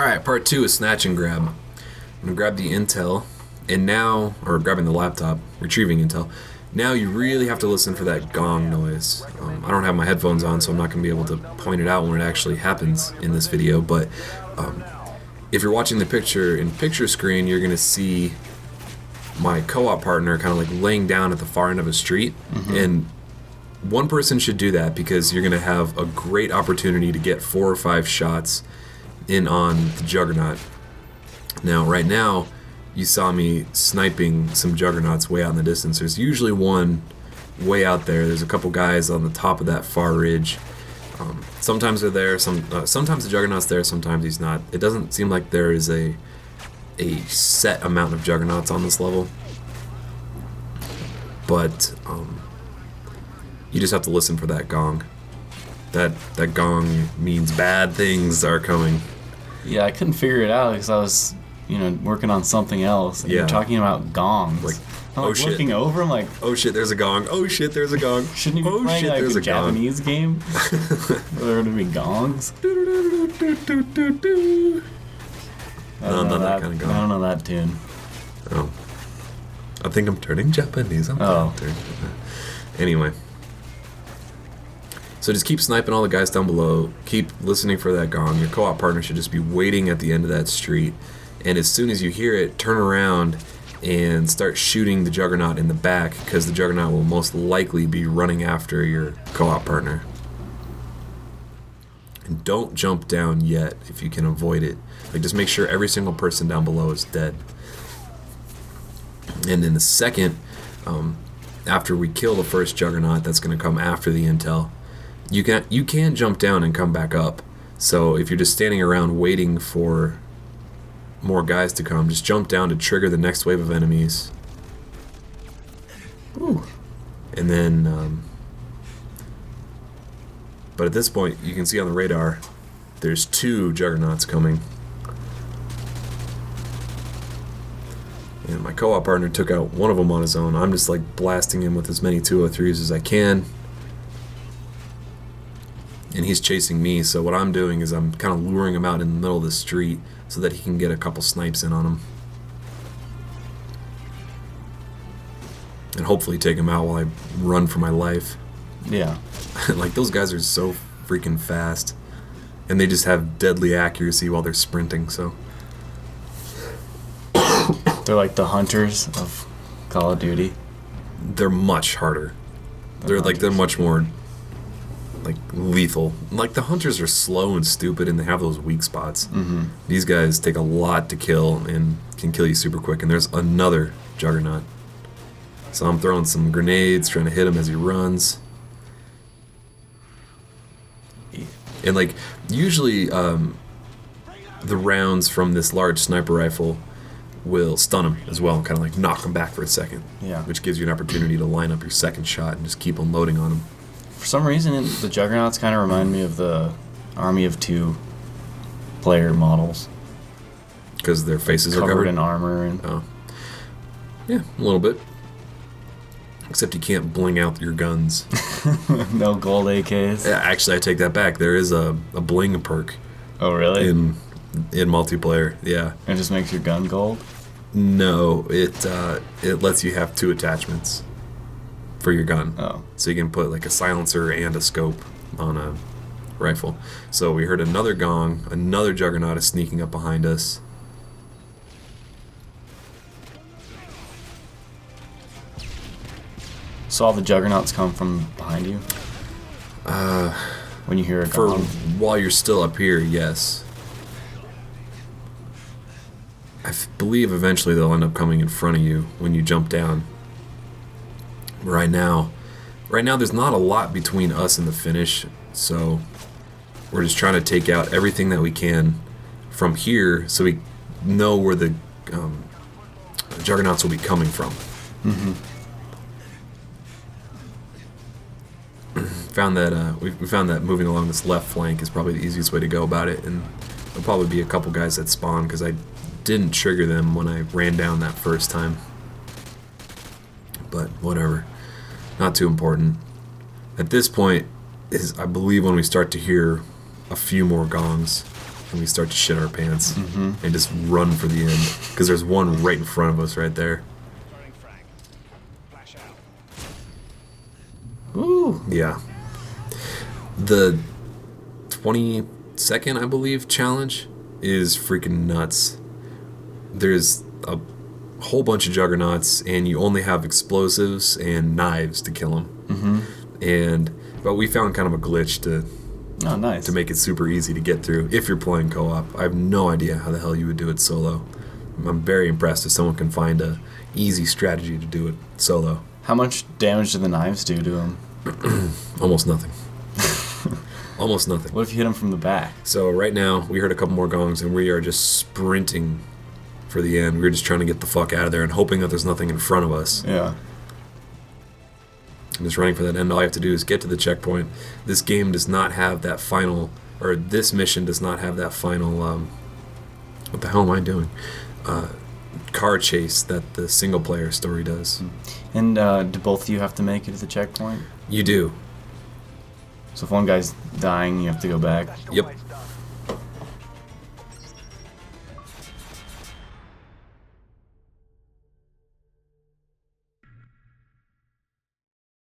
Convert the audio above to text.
Alright, part 2 is Snatch and Grab. I'm going to grab the intel, and now, or grabbing the laptop, retrieving intel. Now you really have to listen for that gong noise. I don't have my headphones on, so I'm not going to be able to point it out when it actually happens in this video, but if you're watching the picture in picture screen, you're going to see my co-op partner kind of like laying down at the far end of a street, and one person should do that because you're going to have a great opportunity to get 4 or 5 shots in on the Juggernaut. Now, right now, you saw me sniping some Juggernauts way out in the distance. There's usually one way out there. There's a couple guys on the top of that far ridge. Sometimes they're there. Sometimes the Juggernaut's there. Sometimes he's not. It doesn't seem like there is a set amount of Juggernauts on this level. But you just have to listen for that gong. That gong means bad things are coming. Yeah, I couldn't figure it out because I was, working on something else. And you're talking about gongs. Like, I'm oh shit. Looking over, I'm like, oh shit, there's a gong. Oh shit, there's a gong. Shouldn't you be playing like a Japanese game? Where there would be gongs? No, not that kind of gong. I don't know that tune. Oh. I think I'm turning Japanese. Anyway. So just keep sniping all the guys down below. Keep listening for that gong. Your co-op partner should just be waiting at the end of that street. And as soon as you hear it, turn around and start shooting the Juggernaut in the back, because the Juggernaut will most likely be running after your co-op partner. And don't jump down yet if you can avoid it. Like, just make sure every single person down below is dead. And in the second, after we kill the first Juggernaut that's going to come after the intel, you can jump down and come back up. So if you're just standing around waiting for more guys to come, just jump down to trigger the next wave of enemies. Ooh. And then, but at this point, you can see on the radar, there's 2 Juggernauts coming. And my co-op partner took out one of them on his own. I'm just like blasting him with as many 203s as I can. And he's chasing me, so what I'm doing is I'm kind of luring him out in the middle of the street so that he can get a couple snipes in on him. And hopefully take him out while I run for my life. Yeah. Like, those guys are so freaking fast. And they just have deadly accuracy while they're sprinting, so. They're like the hunters of Call of Duty. They're much harder. They're much more like lethal. Like, the hunters are slow and stupid and they have those weak spots. These guys take a lot to kill and can kill you super quick. And there's another Juggernaut. So I'm throwing some grenades, trying to hit him as he runs. And like, usually the rounds from this large sniper rifle will stun him as well and kind of like knock him back for a second. Yeah. Which gives you an opportunity to line up your second shot and just keep unloading on him. For some reason, the Juggernauts kind of remind me of the Army of 2 player models. Because their faces are covered in armor. And oh. Yeah, a little bit. Except you can't bling out your guns. No gold AKs. Yeah, actually, I take that back. There is a bling perk. Oh, really? In multiplayer, yeah. It just makes your gun gold? No, it lets you have 2 attachments for your gun. Oh. So you can put like a silencer and a scope on a rifle. So we heard another gong. Another Juggernaut is sneaking up behind us. So all the Juggernauts come from behind you? When you hear a gong? While you're still up here, yes. I believe eventually they'll end up coming in front of you when you jump down. Right now there's not a lot between us and the finish, so we're just trying to take out everything that we can from here so we know where the Juggernauts will be coming from. We found that moving along this left flank is probably the easiest way to go about it, and there'll probably be a couple guys that spawn because I didn't trigger them when I ran down that first time. But whatever, not too important. At this point is, I believe, when we start to hear a few more gongs. and we start to shit our pants and just run for the end because there's one right in front of us right there. Ooh. Yeah. The 20-second, I believe, challenge is freaking nuts. There's a whole bunch of juggernauts, and you only have explosives and knives to kill them. But we found kind of a glitch to make it super easy to get through if you're playing co-op. I have no idea how the hell you would do it solo. I'm very impressed if someone can find a easy strategy to do it solo. How much damage do the knives do to him? Almost nothing. Almost nothing. What if you hit him from the back? So right now, we heard a couple more gongs, and we are just sprinting for the end. We're just trying to get the fuck out of there and hoping that there's nothing in front of us. Yeah. I'm just running for that end. All I have to do is get to the checkpoint. This game does not have that final, or this mission does not have that final, what the hell am I doing? Car chase that the single-player story does. And do both of you have to make it to the checkpoint? You do. So if one guy's dying, you have to go back? Yep.